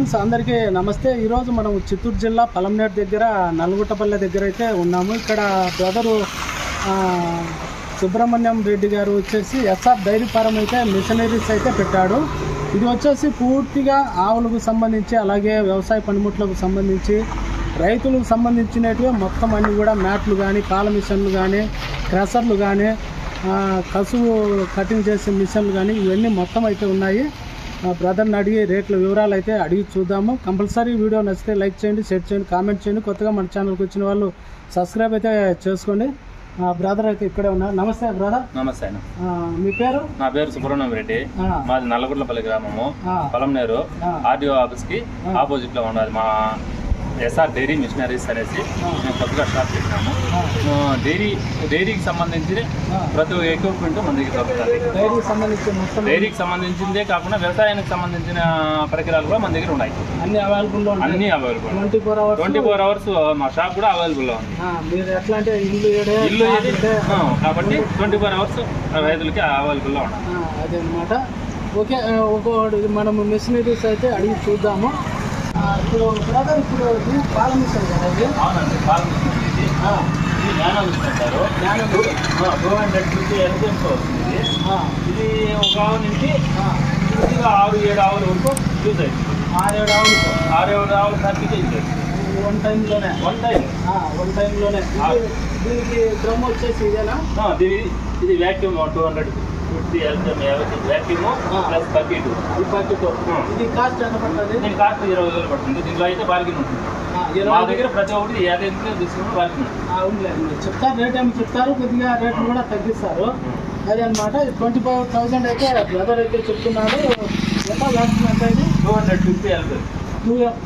Friends అందరికీ నమస్తే. ఈరోజు మనం చిత్తూరు జిల్లా పలంనేరు దగ్గర నల్గుట్టపల్లె దగ్గర అయితే ఉన్నాము. ఇక్కడ బ్రదరు సుబ్రహ్మణ్యం రెడ్డి గారు వచ్చేసి ఎస్ఆర్ డైరీ ఫారం అయితే మిషనరీస్ అయితే పెట్టాడు. ఇది వచ్చేసి పూర్తిగా ఆవులకు సంబంధించి అలాగే వ్యవసాయ పనిముట్లకు సంబంధించి రైతులకు సంబంధించినవి మొత్తం అన్నీ కూడా మ్యాట్లు కానీ పాల మిషన్లు కానీ క్రషర్లు కానీ కసువు కటింగ్ చేసే మిషన్లు కానీ ఇవన్నీ మొత్తం అయితే ఉన్నాయి. బ్రదర్ని అడిగి రేట్ల వివరాలు అయితే అడిగి చూద్దాము. కంపల్సరీ వీడియో నచ్చితే లైక్ చేయండి, షేర్ చేయండి, కామెంట్ చేయండి. కొత్తగా మన ఛానల్కి వచ్చిన వాళ్ళు సబ్స్క్రైబ్ అయితే చేసుకోండి. బ్రదర్ అయితే ఇక్కడే ఉన్నారు. నమస్తే బ్రదర్. నమస్తే. మీ పేరు? నా పేరు సుబ్రహ్మణ్యం రెడ్డి. మాది నల్లగుట్లపల్లి గ్రామము, పలంనేరు. ఆర్డీఓ ఆఫీస్ కి ఆపోజిట్ లో ఉన్నది మా ఎస్ఆర్ డైరీ మిషనరీస్ అనేసి మేము కొత్తగా షాప్ పెట్టినాము. డైరీకి సంబంధించి ప్రతి ఒక్క ఎక్విప్మెంట్ మన దగ్గర దొరుకుతుంది. డైరీకి సంబంధించిందే కాకుండా వ్యవసాయానికి సంబంధించిన పరికరాలు కూడా మన దగ్గర ఉన్నాయి. అన్ని అవైలబుల్ 24 hours మా షాప్ కూడా అవైలబుల్ లో ఉంది. ఇల్లు కాబట్టి 24 hours రైతులకి అవైలబుల్ లో ఉన్నాయి. అదే అనమాట. ఓకే, ఒక్కొక్కటి మనము మిషనరీస్ అయితే అడిగి చూద్దాము. ఇప్పుడు బ్రదర్ ఇప్పుడు పాల మిషన్ కదా ఇది? అవునండి, పాల మిషన్ ఇది. ఇది నానో మిషన్ అంటారు. 250 LPM వస్తుంది. ఇది ఒక ఆవు నుంచి 6-7 ఆవుల వరకు యూజ్ అవుతుంది. 6-7 ఆవులు హ్యాపీగా యూజ్ అవుతుంది. వన్ టైంలోనే. దీనికి డ్రమ్ వచ్చేసి ఇదేనా? ఇది vacuum 250 LPM vacuum plus bucket. ఇది కాస్ట్ ఎంత పడుతుంది? దీని కాస్ట్ 20,000 పడుతుంది. దీంట్లో అయితే బార్గెన్ ఉంటుంది. మా దగ్గర ప్రతి ఒక్కటి 55 తీసుకుని బార్గెన్ ఉంటుంది. చెప్తారు, రేట్ ఏమి చెప్తారు, కొద్దిగా రేట్లు కూడా తగ్గిస్తారు. అదే అనమాట. 25,000 అయితే బ్రదర్ అయితే చెప్తున్నారు. ఎంత వ్యాక్యూమ్ ఎంత ఇది? 250 LPM.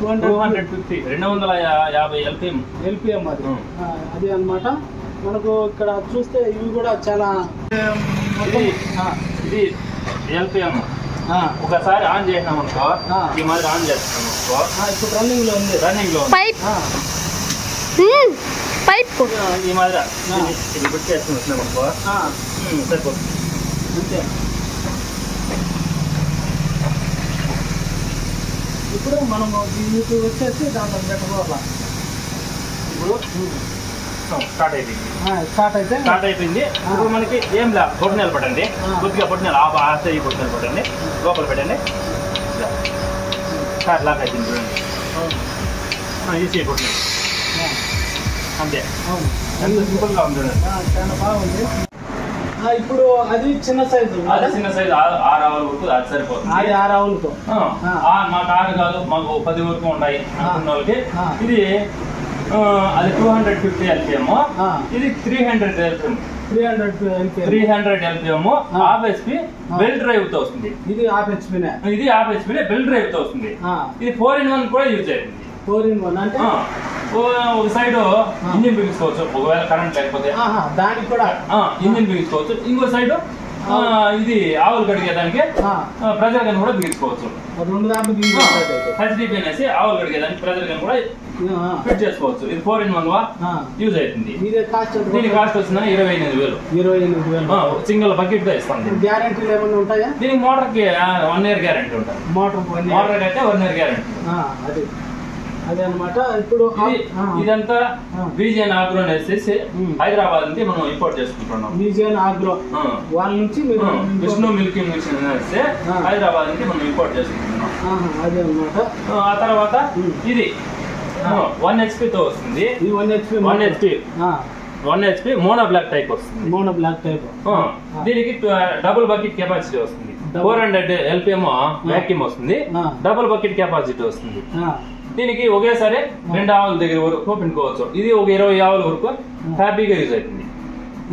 250 LPM అది. అది అనమాట. మనకు ఇక్కడ చూస్తే ఇవి కూడా చాలా ఇది LPM. ఒకసారి ఆన్ చేసినాం అనుకో, ఈ మాదిరి ఆన్ చేస్తున్నాం అనుకో, ఇప్పుడు రన్నింగ్ లో ఉంది. ఈ మాదిరి ఇది బిట్ చేస్తున్నాం అనుకో సరిపోతుంది. అంతే. ఇప్పుడు మనము దీనికి వచ్చేసి దాంట్లో పెట్టుకోవాలా. ఇప్పుడు స్టార్ట్ అయిపోయింది. ఇప్పుడు మనకి ఏం లే, బొట్టనేలు పట్టండి, కొద్దిగా బొట్టనేలు ఆశ బొట్టనేలు పట్టండి, లోపల పెట్టండి. స్టార్ట్ లాక్ అయిపోయింది చూడండి. ఈసీ బొట్టనేలు అంతే. ఎంత సింపుల్గా ఉంది చూడండి. చాలా బాగుంది. ఇప్పుడు అది చిన్న సైజు 6 ఆవుల వరకు అది సరిపోతుంది. అది 6 ఆవులతో మాకు 6 కాదు, మాకు 10 వరకు ఉన్నాయి అనుకున్న వాళ్ళకి ఇది అది 250 LPM. ఇది 300 LPM. 300 LPM half HP bell drive తో వస్తుంది. ఇది హాఫ్ HP బెల్ డ్రైవ్ తో వస్తుంది. ఇది 4-in-1 కూడా యూజ్ అవుతుంది. 4-in-1 అంటే ఒక సైడ్ ఇంజిన్ బిగించుకోవచ్చు, ఒకవేళ కరెంట్ లేకపోతే దానికి కూడా ఇంజిన్ బిగించుకోవచ్చు. ఇంకో సైడ్ ఇది ఆవులు కడిగేదానికి ప్రెజర్ గన్ కూడా బిగించుకోవచ్చు. 2 దాకా HDP అనేసి ఆవులు కడిగేదానికి ప్రెజర్ గన్ కూడా ఫిట్ చేసుకోవచ్చు. ఇది 4-in-1 యూజ్ అవుతుంది. దీని కాస్ట్ వచ్చిందని 28,000. సింగిల్ బకెట్ తో ఇస్తుంది. గ్యారెంటీలు ఏమైనా ఉంటాయా? దీనికి మోటార్ కి 1 year గ్యారెంటీ ఉంటుంది. మోటార్ అయితే 1 year గ్యారెంటీ. అదే అనమాట. ఇప్పుడు ఇదంతా బీజేఎన్ ఆగ్రో అనేసి హైదరాబాద్ నుంచి మనం ఇంపోర్ట్ చేసుకుంటున్నాం. బీజేఎన్ ఆగ్రో వాళ్ళ నుంచి విష్ణు మిల్కింగ్ మిషన్ అనేసి హైదరాబాద్ నుంచి మనం ఇంపోర్ట్ చేసుకుంటున్నాం. అదే అనమాట. ఆ తర్వాత ఇది 1 HP తో వస్తుంది. 1 HP మోనో బ్లాక్ టైప్ వస్తుంది. దీనికి డబుల్ బకెట్ కెపాసిటీ వస్తుంది. 400 LPM వ్యాక్యూమ్ వస్తుంది. డబుల్ బకెట్ కెపాసిటీ వస్తుంది. దీనికి ఒకేసారి 2 ఆవుల దగ్గర వరకు పెట్టుకోవచ్చు. ఇది ఒక 20 ఆవుల వరకు హ్యాపీగా యూజ్ అవుతుంది.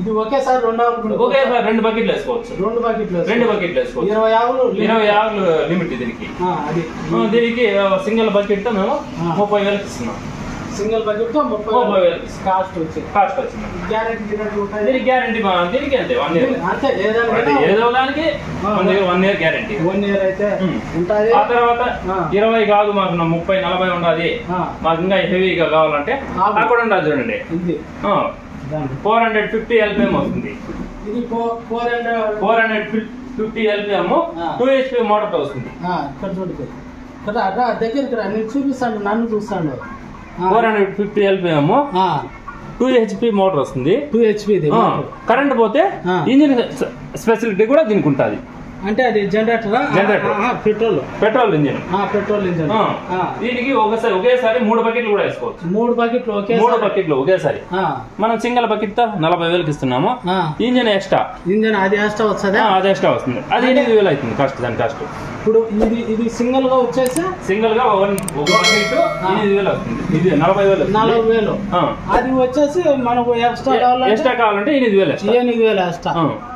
ఇది ఒకేసారి 2 ఆవులు ఒకేసారి 2 బకెట్లు వేసుకోవచ్చు. 2 బకెట్లు వేసుకోవచ్చు. 20 ఆవులు లిమిట్ దీనికి. దీనికి సింగిల్ బకెట్ తో మేము 30,000 ఇస్తున్నాం. సింగిల్ బకెట్ తో 30,000 కాస్ట్ వచ్చింది. దీనికి గ్యారెంటీ దీనికి అంతే 1 year. ఏదో దానికి 1 year గ్యారెంటీ. 1 year అయితే ఉంటుంది. ఆ తర్వాత 20 కాదు, మాకు 30-40 ఉండాలి, మాకు ఇంకా హెవీగా కావాలంటే అక్కడ ఉండాలి చూడండి. 450 LPM వస్తుంది. ఇది 450 LPM 2 HP మోటార్ తో వస్తుంది. దగ్గరికి రా, నేను చూపిస్తాను, నన్ను చూస్తాను. 450 LPM 2 HP మోటార్ వస్తుంది. 2 HP కరెంట్ పోతే ఇంజిన్ స్పెసిలిటీ కూడా దీనికి ఉంటుంది. అంటే అది జనరేటరా? Petrol engine. దీనికి ఒకేసారి 3 బకెట్లు కూడా వేసుకోవచ్చు. 3 బకెట్లు ఒకేసారి. మనం సింగిల్ బకెట్ తో 40,000కి ఇస్తున్నాము. ఇంజిన్ ఎక్స్ట్రా అది ఎక్స్ట్రా వస్తుంది. అది ఎక్స్ట్రా వస్తుంది. అది 8,000 అవుతుంది కాస్ట్. దాని కాస్ట్ ఇప్పుడు ఇది సింగిల్ గా వచ్చేసి ఒక బకెట్ 8,000 వస్తుంది. ఇది 40,000. అది వచ్చేసి మనకు ఎక్స్ట్రా కావాలంటే 8,000 ఎక్స్ట్రా.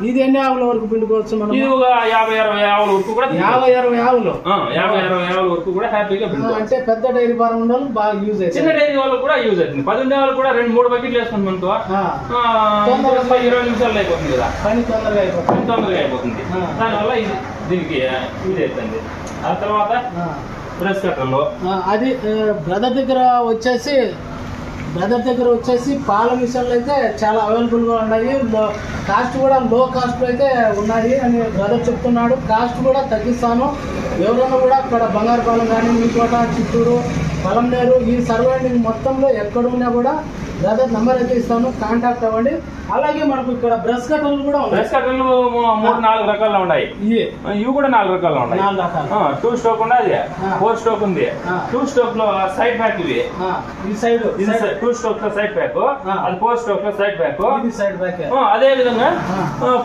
ఇది ఎన్ని ఆవుల వరకు పిండుకోవచ్చు మనం? ఇది ఒక 50-60 ఆవుల వరకు కూడా 50-60 ఆవులు 50-60 ఆవుల వరకు కూడా హ్యాపీగా పిండుకోవచ్చు. అంటే పెద్ద డైరీ ఫార్మ్ ఉన్న వాళ్ళు బాగా యూజ్ అవుతుంది. చిన్న డైరీ వాళ్ళకి కూడా యూజ్ అవుతుంది. 10 ఉండే వాళ్ళు కూడా 2-3 బకెట్లు వేసుకుంటాం అనుకో, 20 నిమిషాల్లో అయిపోతుంది కదా. పని తొందరగా అయిపోతుంది. దానివల్ల దీనికి ఇది అవుతుంది. ఆ తర్వాత ప్రెస్ కట్టర్లో అది బ్రదర్ దగ్గర వచ్చేసి పాల మిషన్లు అయితే చాలా అవైలబుల్గా ఉన్నాయి. కాస్ట్ కూడా లో కాస్ట్లో అయితే ఉన్నాయి అని బ్రదర్ చెప్తున్నాడు. కాస్ట్ కూడా తగ్గిస్తాను. ఎవరైనా కూడా అక్కడ బంగారుపాలెం కానీ, మీకోట, చిత్తూరు, పలంనేరు ఈ సర్వైండింగ్ మొత్తంలో ఎక్కడున్నా కూడా బ్రదర్ నెంబర్ అయితే ఇస్తాను, కాంటాక్ట్ అవ్వండి. అలాగే మనకు ఇక్కడ బ్రష్ కట్టర్లు కూడా ఉన్నాయి. బ్రష్ కట్టర్లు 3-4 రకాలు ఉన్నాయి. ఇవి కూడా 4 రకాలు ఉన్నాయి. 2 స్ట్రోక్ ఉన్నది, 4 స్ట్రోక్ ఉంది. 2 స్ట్రోక్ లో సైడ్ ప్యాక్. ఇవి ఈ సైడ్ 2 స్ట్రోక్ లో సైడ్ ప్యాక్, అది 4 స్ట్రోక్ లో సైడ్ ప్యాక్. అదే విధంగా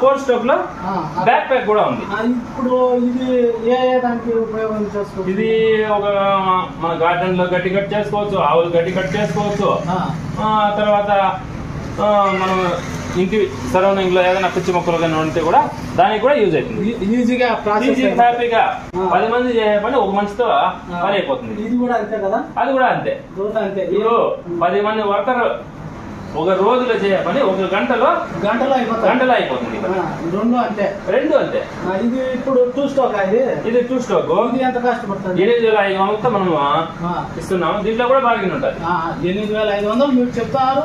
4 స్ట్రోక్ లో బ్యాక్ ప్యాక్ కూడా ఉంది. ఇప్పుడు ఇది ఏ దానికి ఉపయోగం చేసుకోవచ్చు? ఇది ఒక మన గార్డెన్ లో గట్టి కట్ చేసుకోవచ్చు, ఆవులు గట్టి కట్ చేసుకోవచ్చు. తర్వాత మనం ఇంటి సరౌండింగ్ లో ఏదైనా పిచ్చి మొక్కలు కానీ ఉంటే కూడా దానికి కూడా యూజ్ అవుతుంది. ఈజీగా హ్యాపీగా 10 మంది చేసే పని 1 మనిషితో పని అయిపోతుంది. ఇది కూడా అంతే కదా? అది కూడా అంతే. ఇప్పుడు 10 మంది వర్కర్ ఒక రోజులో చేసే పని 1 గంటలో అయిపోతుంది. రెండు అంతే. ఇది ఇప్పుడు 2 స్టోక్. ఇది 2 స్టోక్. ఇది ఎంత కాస్ట్ పడుతుంది? 8,500 మనం ఇస్తున్నాము. దీంట్లో కూడా బార్గెన్ ఉంటుంది. 8,500 మీరు చెప్తారు.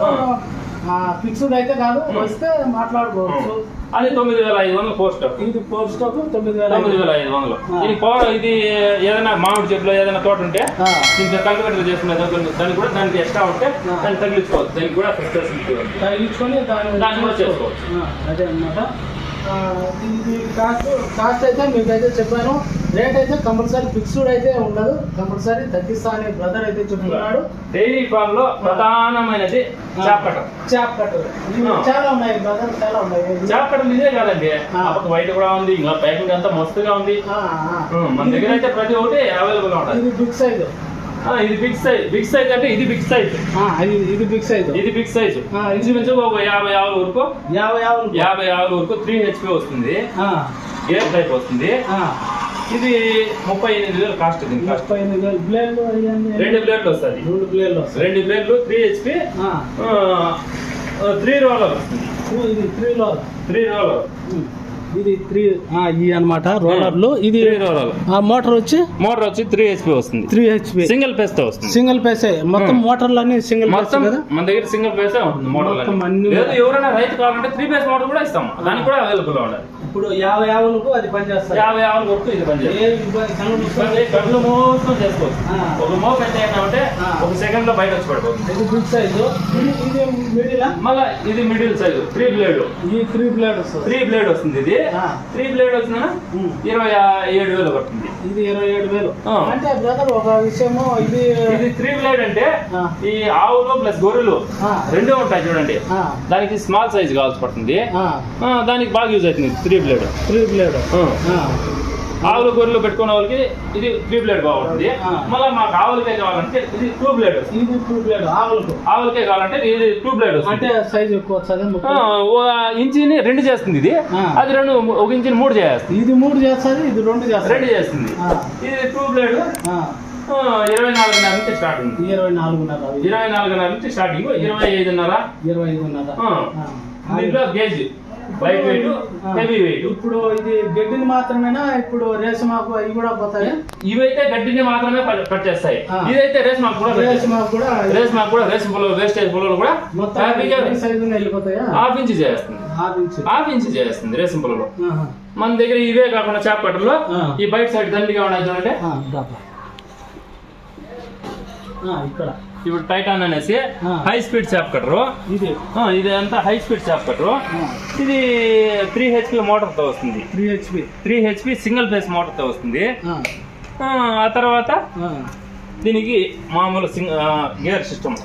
ఫిక్స్డ్ అయితే కాదు, వస్తే మాట్లాడుకోవచ్చు. అది 9,500 పోస్ట్. ఇది 4 స్టోక్ 9,500. ఇది ఏదైనా మామిడి చెట్లు ఏదైనా తోట ఉంటే దీంట్లో కల్టివేటర్ చేసుకునే దానికి కూడా దానికి ఎక్స్ట్రా ఉంటే దాన్ని తగిలించుకోవచ్చు. దానికి కూడా తగిలించుకొని దాన్ని కూడా చేసుకోవచ్చు. అదే అన్నమాట. ఇది కాస్ట్ అయితే మీకైతే చెప్పాను. రేట్ అయితే కంపల్సరీ ఫిక్స్డ్ అయితే ఉండదు, కంపల్సరీ తగ్గిస్తా అని బ్రదర్ అయితే చెప్తున్నాడు. డైరీ ఫార్మ్ లో ప్రధానమైనది చాప్ కట్టర్. చాలా ఉన్నాయి బ్రదర్, చాలా ఉన్నాయి. చాప్ కట్టర్ ఇదే కాదండి, వైట్ కూడా ఉంది. ఇంకా ప్యాకింగ్ అంతా మస్తుగా ఉంది. మన దగ్గర అయితే ప్రతి ఒక్కటి అవైలబుల్ ఉంటుంది. ఇది బిగ్ సైజ్. ఇది బిగ్ సైజ్ అంటే ఇది బిగ్ సైజ్. ఇది బిగ్ సైజ్. ఇంచుమించు ఒక 50 ఆవుల వరకు 50 ఆవుల వరకు 3 HP వస్తుంది. గేర్ టైప్ వస్తుంది. ఇది 38,000 కాస్ట్. 38,000 బ్లేడ్లు 2 బ్లేడ్లు వస్తుంది. 2 బ్లేడ్లు 3 HP 3 రోలర్ వస్తుంది. ఇది 3 రోలర్. ఇది 3 అన్నమాట రోలర్లు. ఇది మోటార్ వచ్చి 3 HP వస్తుంది. 3 HP సింగిల్ పేస్ తో వస్తుంది. సింగిల్ పేస్ మొత్తం మోటార్లన్నీ సింగిల్ పేస్ కదా. మన దగ్గర సింగిల్ పేస్ ఉంటుంది మోటార్. ఎవరైనా రైతు కావాలంటే 3 పేస్ మోటార్ కూడా ఇస్తాము. దానికి కూడా అవైలబుల్ గా ఉండాలి. ఇప్పుడు 50 ఆవులకు అది పనిచేస్తుంది. 50 ఆవుల వరకు ఇది పనిచేస్తుంది. కళ్ళు మోసం చేసుకోవచ్చు. ఒక మోపు ఎంత అంటే 1 సెకండ్ లో బయట వచ్చి పడిపోతుంది. ఇది బిగ్ సైజు. ఇది మిడిల్. మళ్ళీ ఇది మిడిల్ సైజు 3 బ్లేడ్. ఈ 3 బ్లేడ్ వస్తుంది. ఇది 3 బ్లేడ్ వచ్చిన 27,000 పడుతుంది. ఇది 27,000. అంటే బ్రదర్ ఒక విషయము, ఇది 3 బ్లేడ్ అంటే ఈ ఆవులు ప్లస్ గొర్రెలు 2 ఉంటాయి చూడండి. దానికి స్మాల్ సైజ్ కావాల్సి పడుతుంది. దానికి బాగా యూజ్ అవుతుంది 3 బ్లేడ్. ఆవులు గొర్రెలు పెట్టుకునే వాళ్ళకి ఇది 3 బ్లేడ్ బాగుంటుంది. మళ్ళీ మాకు ఆవులకే కావాలంటే ఇది 2 బ్లేడ్. ఇది 2 బ్లేడ్ ఆవులకే కావాలంటే ఇది 2 బ్లేడ్. అంటే సైజ్ ఎక్కువ వస్తుంది. ఇంచిని 2 చేస్తుంది. ఇది అది 1 ఇంచిని 3 చేస్తుంది. ఇది 3 చేస్తుంది. ఇది 2 చేస్తుంది. ఇది 2 బ్లేడ్ 24,500 నుంచి స్టార్టింగ్. 24,500 నుంచి స్టార్టింగ్. 25,500. దీంట్లో gauge light weight, heavy weight. ఇప్పుడు ఇది గడ్డిని మాత్రమేనా? ఇప్పుడు రేసమాకు అవి కూడా పోతాయి. ఇవైతే గడ్డిని మాత్రమే కట్ చేస్తాయి. ఇదైతే రేసమాకు కూడా రేసం పొలం వేస్టేజ్ పొలం కూడా వెళ్ళిపోతాయా? హాఫ్ ఇంచ్ చేస్తుంది రేసం పొలంలో. మన దగ్గర ఇవే కాకుండా చాప్ కట్టర్లో ఈ బయట సైడ్ దండిగా ఉన్నాయి చూడండి. ఇక్కడ ఇప్పుడు టైటాన్ అనేసి హై స్పీడ్ చాప్ కట్టరు. ఇది అంతా హై స్పీడ్ చాప్ కట్టరు. ఇది 3 HP మోటార్ తో వస్తుంది. 3 HP సింగిల్ ఫేస్ మోటార్ తో వస్తుంది. ఆ తర్వాత దీనికి మామూలు గేర్ సిస్టమ్.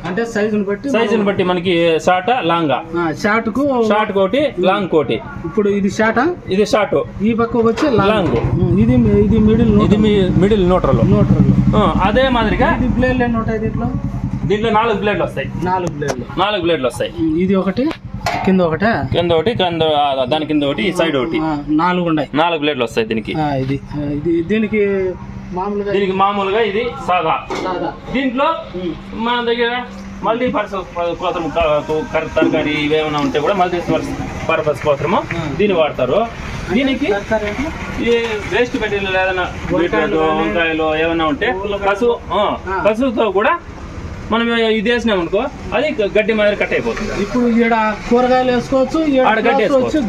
అంటే సైజుని బట్టి మనకి షార్ట్ లాంగ్, షార్ట్ కోటి లాంగ్ కోటి. ఇప్పుడు ఇది షార్ట్, ఇది షార్ట్, ఈ పక్క వచ్చి లాంగ్. ఇది మిడిల్ న్యూట్రల్. అదే మాదిరిగా బ్లేడ్లు ఎన్ని ఉంటాయి దీంట్లో 4 బ్లేడ్లు వస్తాయి. 4 బ్లేడ్లు వస్తాయి. ఇది ఒకటి, కింద ఒకటి, దాని కింద ఒకటి, ఈ సైడ్ ఒకటి, 4 ఉన్నాయి. 4 బ్లేడ్లు వస్తాయి దీనికి. దీనికి మామూలుగా ఇది సాదా. దీంట్లో మన దగ్గర మల్టీ పర్పస్ కోసము తరకారీ ఇవేమైనా ఉంటే కూడా మల్టీ పర్పస్ కోసము దీన్ని వాడతారు. దీనికి ఈ వేస్ట్ మెటీరియల్ ఏదైనా వంకాయలు ఏమైనా ఉంటే కసుతో కూడా మనం ఇది వేసినాం అనుకో, అది గడ్డి మాదిరి కట్ అయిపోతుంది. ఇప్పుడు ఈడ కూరగాయలు వేసుకోవచ్చు,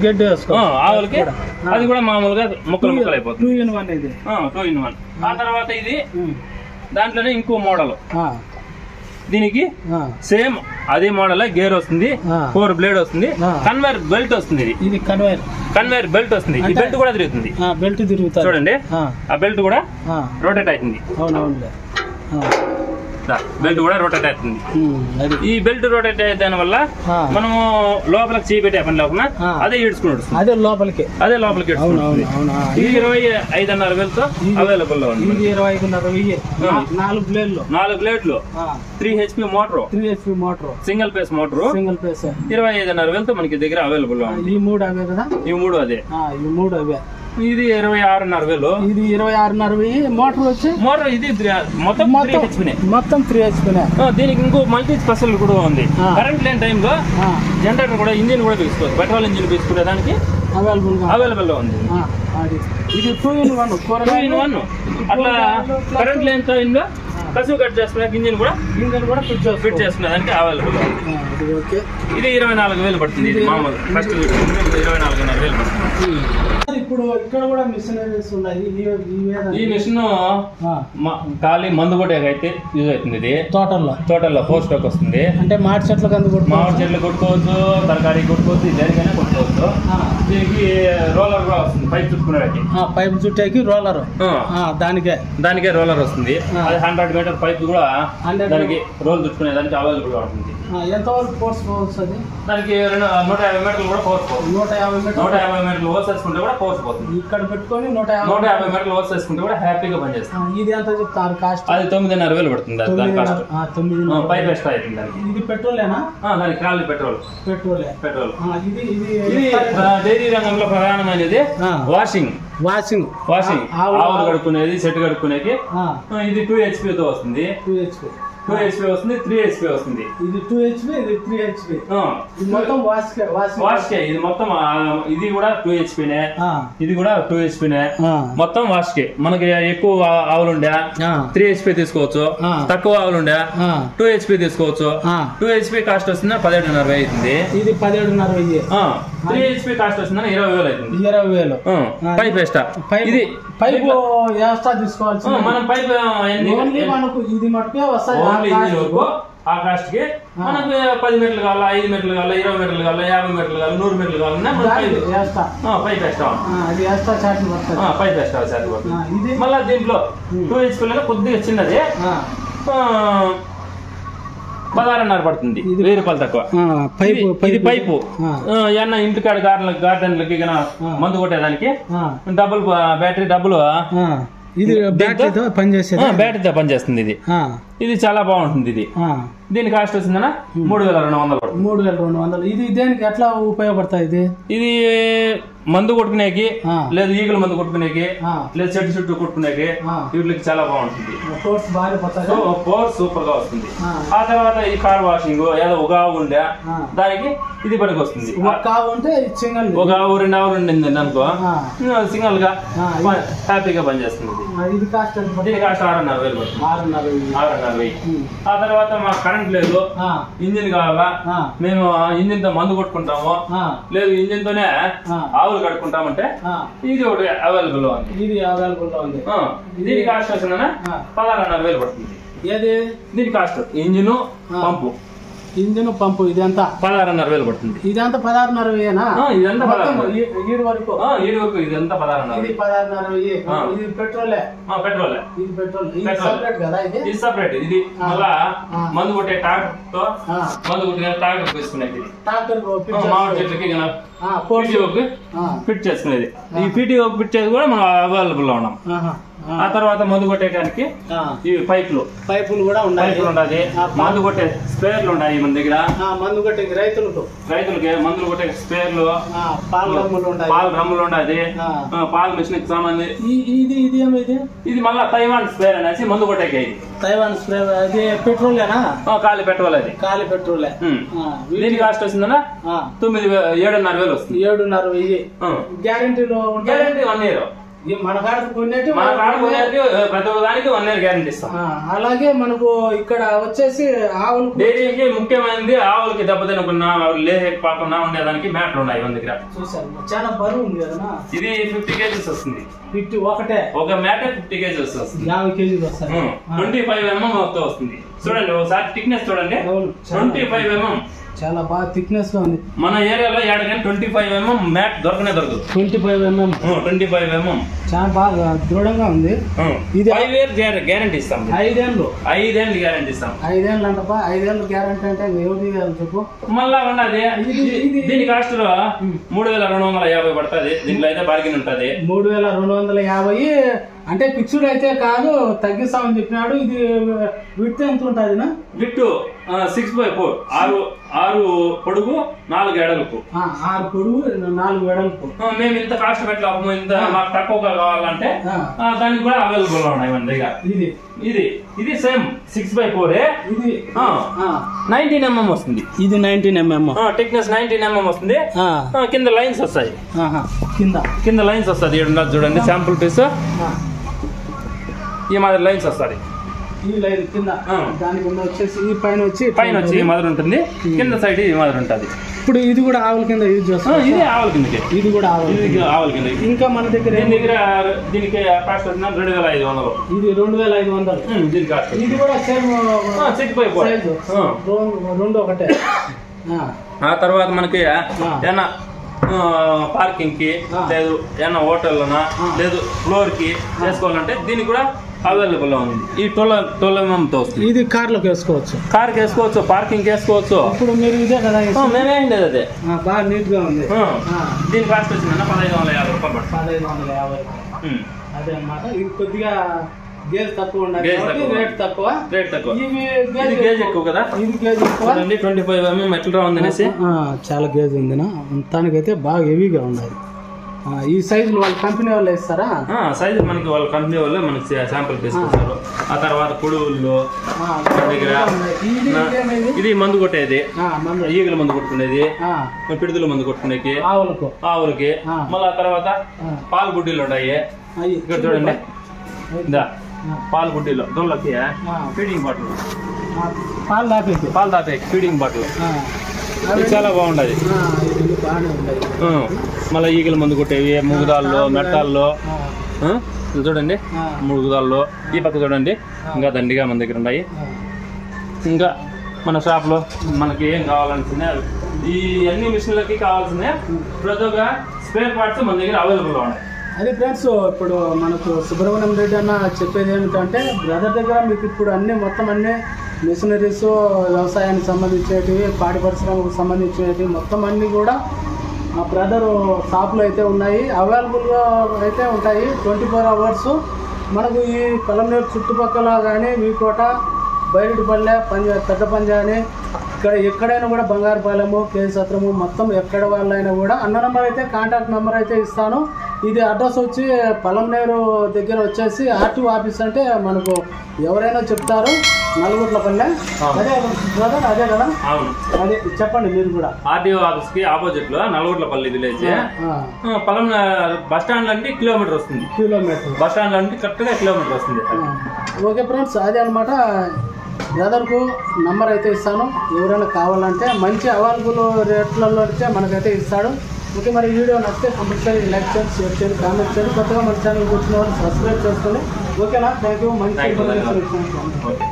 గడ్డి వేసుకోవచ్చు. ఆవులకి అది కూడా మామూలుగా ముక్కలు అయిపోతుంది. 2 in 1 ఇది. 2 in 1. ఆ తర్వాత ఇది దాంట్లోనే ఇంకో మోడల్. దీనికి సేమ్ అదే మోడల్ గేర్ వస్తుంది, 4 బ్లేడ్ వస్తుంది, కన్వేర్ బెల్ట్ వస్తుంది. ఇది కన్వేర్ బెల్ట్ వస్తుంది. ఈ బెల్ట్ కూడా తిరుగుతుంది. బెల్ట్ తిరుగుతుంది చూడండి, ఆ బెల్ట్ కూడా రొటేట్ అవుతుంది. బెల్ట్ కూడా రొటేట్ అవుతుంది. ఈ బెల్ట్ రొటేట్ అయ్యే దాని వల్ల మనము లోపలికి చేపెట్టే పని లేకుండా అదే ఈడ్చుకుని అదే లోపలికి ఇది 25,500 అవైలబుల్ లో ఉంది. 25,500. 4 బ్లేడ్లు, 3 HP motor, single phase motor, 25,500 మనకి దగ్గర అవైలబుల్ లో ఉంది. ఈ 3 అవే కదా? ఈ 3 అదే. ఇది 26,500. ఇది 26,500. మోటార్ ఇది మొత్తం 3 HP. దీనికి ఇంకో మల్టీ స్పెషల్ కూడా ఉంది. కరెంట్ లేని టైంలో జనరేటర్ కూడా, ఇంజిన్ కూడా తీసుకోవచ్చు. పెట్రోల్ ఇంజిన్ తీసుకునే దానికి అవైలబుల్ లో ఉంది. ఇది 2 in 1. అట్లా కరెంట్ లేని టైంలో కసువు కట్ చేసుకునే ఇంజిన్ కూడా ఫిట్ చేసుకునే దానికి అవైలబుల్ లో ఉంది. ఇది 24,000 పడుతుంది. ఇది మామూలు ఫస్ట్ 24,500 పడుతుంది. ఇప్పుడు ఇక్కడ కూడా మిషనరీస్ ఉన్నాయి. ఈ మిషన్ ఖాళీ మందు కొట్టేకి అయితే యూజ్ అవుతుంది. ఇది తోటల్లో 4 స్టాక్ వస్తుంది. అంటే మామిడి చెట్లు కొట్టుకోవచ్చు, తరకారీ కొట్టుకోవచ్చు, దేనికైనా కొట్టుకోవచ్చు. దీనికి రోలర్ కూడా వస్తుంది, పైప్ చుట్టుకునేకి. పైప్ చుట్టాకి రోలర్, దానికే రోలర్ వస్తుంది. అది 100 మీటర్ పైప్ కూడా దానికి రోల్ చుట్టుకునే దానికి అవైలబుల్ గా ఉంటుంది. ఎంతవరకు ఫోర్స్ వస్తుంది దానికి? 150 మీటర్లు కూడా ఫోర్స్ పోతుంది. 150 మీటర్లు ఓవర్స్ వేసుకుంటే కూడా ఫోర్స్ పోతుంది. ఇక్కడ పెట్టుకొని 150 మీటర్లు ఓవర్స్ వేసుకుంటే కూడా హ్యాపీగా పనిచేస్తుంది. ఇది ఎంత చెప్తారు కాస్ట్? అది 9,500 పడుతుంది. దాని కాస్ట్ 9,500. పైప్ ఎక్స్ట్రా అవుతుంది దానికి. ఇది పెట్రోలేనా? దానికి ఖాళీ పెట్రోల్. ఇది డైరీ రంగంలో ప్రధానమైనది వాషింగ్ ఆవులు కడుక్కునేది, చెట్టు కడుక్కునేకి. ఇది 2 HP తో వస్తుంది. 2 HP వస్తుంది, 3 HP వస్తుంది. ఇది 2 HP, ఇది 3 HP. మొత్తం వాష్ ఇది మొత్తం. ఇది కూడా 2 HP నే, ఇది కూడా 2 HP నే. మొత్తం వాష్ కే. మనకి ఎక్కువ ఆవులుండే 3 HP తీసుకోవచ్చు, తక్కువ ఆవులుండే 2 HP తీసుకోవచ్చు. 2 HP కాస్ట్ వస్తుందా 17,500 అవుతుంది. ఇది 17,500. 3 HP కాస్ట్ వస్తుందా 20,000 అవుతుంది. 20,000. Pipe extra. ఇది పైప్ ఎక్స్ట్రా తీసుకోవాల్సి. మనం పైప్ మనకు ఇది మట్టుకే వస్తాయి. ఆ కాస్ట్ కి మనకు 10 మీటర్లు కావాలా, 5 మీటర్లు కావాలా, 20 మీటర్లు కావాలా, 50 మీటర్లు కావాలా, 100 మీటర్లు కావాలన్నా pipe extra. Pipe extra charge పడుతుంది. మళ్ళీ దీంట్లో 2 HP కొద్దిగా చిన్నది 16,500 పడుతుంది. 1,000 రూపాయలు తక్కువ. ఇది పైపు ఏమన్నా ఇంటికాడ గార్డెన్లకి మందు కొట్టేదానికి డబుల్ బ్యాటరీ, డబుల్ ఇది బ్యాటరీతో పనిచేస్తుంది. ఇది చాలా బాగుంటుంది. ఇది దీని కాస్ట్ వచ్చిందన్నా 3,200. 3,200. ఇది దేనికి ఎట్లా ఉపయోగపడతాయి? ఇది మందు కొట్టుకునేకి, లేదు ఈగల మందు కొట్టుకునేకి, లేదు చెట్టు చుట్టూ కొట్టుకునేకి వీటికి చాలా బాగుంటుంది. ఫోర్స్ సూపర్ గా వస్తుంది. ఆ తర్వాత ఈ కార్ వాషింగ్ ఏదో ఒక ఆవు ఉండే దానికి ఇది పనికి వస్తుంది. ఒక ఆవు 2 ఆవులు ఉండింది అనుకో, సింగల్ గా హ్యాపీగా పనిచేస్తుంది. దీని కాస్ట్ 6,500 పడుతుంది. 6,500. ఆ తర్వాత మాకు కరెంట్ లేదు, ఇంజిన్ కావాలా, మేము ఇంజిన్ తో మందు కొట్టుకుంటాము, లేదు ఇంజిన్ తోనే ఆవులు కడుక్కుంటామంటే ఇది ఒకటి అవైలబుల్ లో ఉంది. దీని కాస్ట్ వచ్చిందన్నా 16,500 పడుతుంది. ఏది దీని కాస్ట్ ఇంజిన్ పంపు ఇదంతా 16,500 పడుతుంది. ఇదంతా 16,500 ఇదంతా 16,500 ఈడు వరకు ఇదంతా 16,500. ఇది 16,500 ఇది పెట్రోలే ఇది పెట్రోల్ ఇది సెపరేట్ కదా ఇది సెపరేట్ ఇది మళ్ళా మందు కొట్టే ట్రాక్టర్ తో మందు కొట్టే ట్రాక్టర్ తీసుకునేది ట్రాక్టర్ మామిడి చెట్లకి ఫిట్ చేసుకునేది. ఈ పీటీఓ ఫిట్ చేసి కూడా మనం అవైలబుల్ లో ఉన్నాం. ఆ తర్వాత మందు కొట్టేయడానికి ఈ పైపులు కూడా ఉన్నాయి. మందు కొట్టే స్పేర్లు ఉన్నాయి మన దగ్గర. మందు కొట్టే రైతులకి మందులు కొట్టే స్పేర్లు, పాల డ్రమ్ములు ఉన్నాయి. పాల మిషన్ కి సంబంధించి ఇది మళ్ళా తైవాన్ స్పేర్ అనేసి మందు కొట్టేకి. తైవాన్ స్ప్రే అది పెట్రోలేనా? ఖాళీ పెట్రోల్. అది ఖాళీ పెట్రోలే. దీని కాస్ట్ వచ్చిందన్నా 7,500 వస్తుంది. 7,500 గ్యారంటీలో గ్యారంటీ 1 year. మన కాడ కొనేటి ప్రతి ఒక్కదానికి 1 year గ్యారంటీ ఇస్తాం. అలాగే మనకు ఇక్కడ వచ్చేసి ఆవులు డైరీకి ముఖ్యమైనది ఆవులకి దెబ్బ తినకుండా లేకపోకుండా ఉండేదానికి మ్యాట్లు ఉన్నాయి మన దగ్గర. చూసాను చాలా బరువు ఉంది కదా. ఇది 50 kgs వస్తుంది. 50 ఒక మ్యాట్ 50 kgs వస్తుంది. 50 kgs వస్తుంది. 25 mm వస్తుంది. చూడండి ఒకసారి థిక్నెస్ చూడండి. 25 mm చాలా బాగా థిక్నెస్ గా ఉంది. మన ఏరియాలో ఏడగానే 25 mm మ్యాట్ దొరకదు. 25 mm చాలా బాగా దృఢంగా ఉంది. ఇది 5 year గ్యారంటీ ఇస్తాం. 5 ఏళ్ళు గ్యారంటీ ఇస్తాం. 5 ఏళ్ళు అంటప్ప 5 ఏళ్ళు గ్యారంటీ అంటే ఎవరికి చెప్పు. మళ్ళా ఉన్నది దీని కాస్ట్ లో 3,250 పడుతుంది. దీంట్లో అయితే బార్గెన్ ఉంటది. 3,250 అంటే ఫిక్స్డ్ అయితే కాదు, తగ్గిస్తామని చెప్పినాడు. ఇది విడ్త్ ఎంత ఉంటుంది? విడ్త్ 6/4 6 పొడుగు 4 వెడల్పు. 6 పొడుగు 4 వెడల్పు. మేము ఇంత కాస్ట్ పెట్టలేము. ఇంత మాకు తక్కువగా కావాలంటే దానికి కూడా అవైలబుల్ ఉన్నాయి మన దగ్గర. ఇది సేమ్ 6/4. ఇది 19 mm వస్తుంది. ఇది 19 mm థిక్నెస్ 19 mm వస్తుంది. కింద లైన్స్ వస్తాయి. కింద లైన్స్ వస్తుంది. చూడండి శాంపుల్ పీస్ ఈ మాదిరి లైన్స్ వస్తాయి. ఈ లైన్ కింద దాని కింద వచ్చేసి ఈ పైన వచ్చి ఈ మాదిరి ఉంటుంది. కింద సైడ్ ఈ మాదిరి ఉంటుంది. ఇప్పుడు ఇది కూడా ఆవుల కింద యూజ్ చేస్తాం. ఇది ఆవుల కిందకి. ఇది కూడా ఆవుల కింద. ఇంకా మన దగ్గర దీనికి కాస్ట్ వచ్చిన 2,500. ఇది 2,500 దీని కాస్ట్. ఇది కూడా సేమ్ 6/4 రెండు ఒకటే. ఆ తర్వాత మనకి ఏమన్నా పార్కింగ్ కి లేదు, ఏమన్నా హోటల్లోనా లేదు ఫ్లోర్ కి చేసుకోవాలంటే దీనికి కూడా అవైలబుల్ ఉంది. ఈ 12 mm తో వస్తుంది. ఇది కార్ లోకి వేసుకోవచ్చు. కార్ కి వేసుకోవచ్చు, పార్కింగ్ వేసుకోవచ్చు. ఇప్పుడు మీరు ఇదే కదా మేమేంటి అదే బాగా నీట్ గా ఉంది. దీని కాస్ట్ వచ్చిందన్న 1,550 రూపాయలు. 1,550 అదే అన్నమాట. ఇది కొద్దిగా గేజ్ తక్కువ ఉండాలి, రేట్ తక్కువ. ఇది గేజ్ ఎక్కువ కదా. ఇది గేజ్ ఎక్కువ. 25 mm ఎట్లా ఉంది అనేసి చాలా గేజ్ ఉంది. మొత్తానికైతే బాగా హెవీగా ఉండాలి. ఈ సైజులు వాళ్ళ కంపెనీ వాళ్ళు ఇస్తారా? సైజు మనకి వాళ్ళ కంపెనీ వాళ్ళు మనకి శాంపుల్ తీసుకొస్తారు. ఆ తర్వాత పొడుగుల్లో ఇది మందు కొట్టేది, ఈగల మందు కొట్టుకునేది, పిడుదల మందు కొట్టుకునేకి ఆవులకి. మళ్ళీ ఆ తర్వాత పాల గుడ్డీలు ఉన్నాయి. ఇక్కడ చూడండి, పాల గుడ్డీలో దొల్లకి ఫీడింగ్ బాటిల్, పాలు దాపే ఫీడింగ్ బాటిల్ చాలా బాగుండదు. మళ్ళీ ఈగల మందు కొట్టేవి ముగుదాల్లో మెట్టాల్లో చూడండి. ముగుదాల్లో ఈ పక్క చూడండి ఇంకా దండిగా మన దగ్గర ఉన్నాయి. ఇంకా మన షాప్లో మనకి ఏం కావాల్సిన ఈ అన్ని మిషన్లకి కావాల్సిన ప్రతి ఒక్క స్పేర్ పార్ట్స్ మన దగ్గర అవైలబుల్గా ఉన్నాయి. అదే ఫ్రెండ్స్, ఇప్పుడు మనకు సుబ్రహ్మణ్యం రెడ్డి అన్న చెప్పేది ఏమిటంటే బ్రదర్ దగ్గర మీకు ఇప్పుడు మొత్తం అన్నీ మిషనరీస్, వ్యవసాయానికి సంబంధించేవి, పాడి పరిశ్రమకు సంబంధించినవి మొత్తం అన్నీ కూడా మా బ్రదర్ షాప్లో అయితే ఉన్నాయి. అవైలబుల్గా అయితే ఉంటాయి 24 hours. మనకు ఈ పొలంనేరు చుట్టుపక్కల కానీ వీకోట, బైరెడ్డిపల్లె, పెద్ద పంజాని, ఇక్కడ ఎక్కడైనా కూడా బంగారుపాలెము, కేసత్రము మొత్తం ఎక్కడ వాళ్ళైనా కూడా అన్న నెంబర్ అయితే కాంటాక్ట్ నెంబర్ అయితే ఇస్తాను. ఇది అడ్రస్ వచ్చి పొలంనేరు దగ్గర వచ్చేసి ఆర్టీఓ ఆఫీస్ అంటే మనకు ఎవరైనా చెప్తారు, నలుగుట్లపల్లె. అదే బ్రదర్, అదే కదా? అదే చెప్పండి మీరు కూడా. ఆర్టీఓ ఆఫీస్ కి ఆపోజిట్ లో నలుగుట్లపల్లి విలేజ్. పొలం బస్ స్టాండ్ అంటే కిలోమీటర్ వస్తుంది. బస్ స్టాండ్ అంటే కరెక్ట్ గా కిలోమీటర్ వస్తుంది. ఓకే ఫ్రెండ్స్, అదే అనమాట. బ్రదర్కు నంబర్ అయితే ఇస్తాను. ఎవరైనా కావాలంటే మంచి అవైలబుల్ రేట్లలో అయితే మనకైతే ఇస్తాడు. ఓకే, మరి ఈ వీడియో నచ్చితే కంపల్సరీ లైక్ చేయండి, షేర్ చేయండి, కామెంట్ చేయండి. కొత్తగా మన ఛానల్కి వచ్చిన వాళ్ళు సబ్స్క్రైబ్ చేసుకోండి. ఓకేనా? Thank you. మంచి